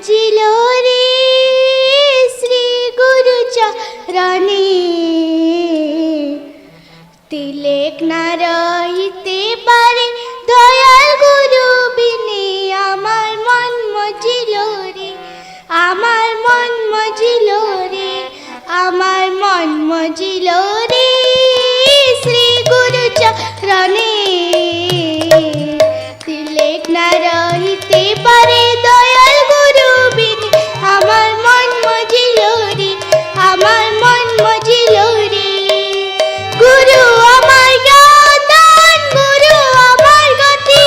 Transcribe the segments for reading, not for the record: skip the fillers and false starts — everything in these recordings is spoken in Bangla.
মজিল রে শ্রী গুরু চরণে তিলেক না রহিতে পারে দয়াল গুরু বিনে আমার মন মজিল রে আমার মন মজিল রে আমার মন মজিল রে শ্রী গুরু চরণে তিলেক না রহিতে পারে দয়াল গুরু বিনে আমার মন মজিল রে আমার মন মজিল রে গুরু আমার জ্ঞান গুরু আমার গতি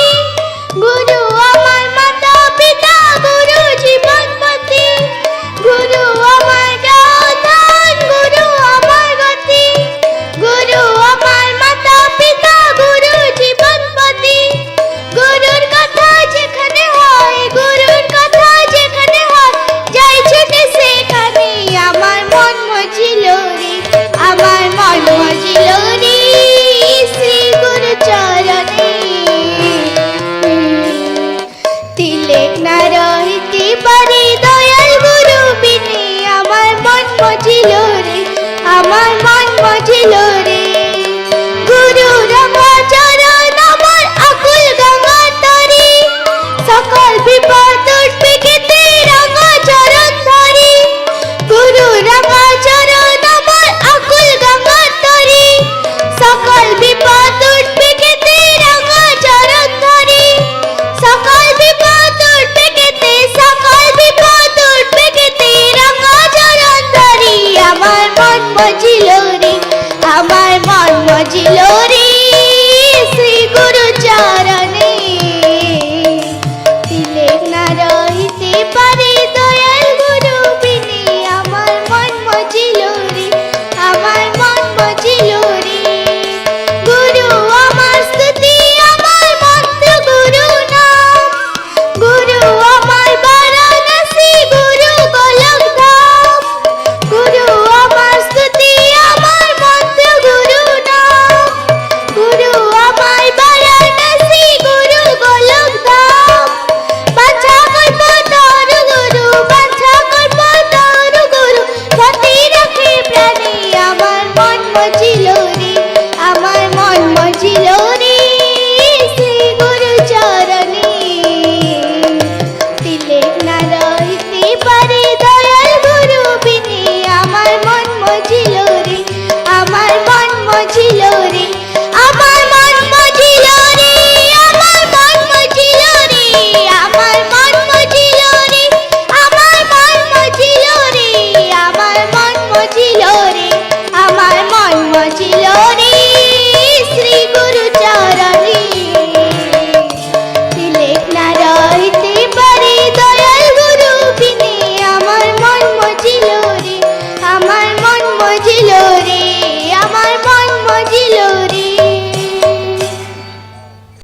গুরু আমার মাতা পিতা গুরু জীবনপতি গুরু আমার জ্ঞান গুরু আমার গতি গুরু আমার মাতা পিতা গুরু জীবনপতি গুরুর কথা যেখানে হয় গুরুর কথা যেখানে হয় যাই ছুটে সেখানে আমার মন মজিল রে আমার মন মজিল রে শ্রী গুরু চরণে তিলেক না রহিতে পারে দয়াল গুরু বিনে আমার মন মজিল রে আমার মন মজিল রে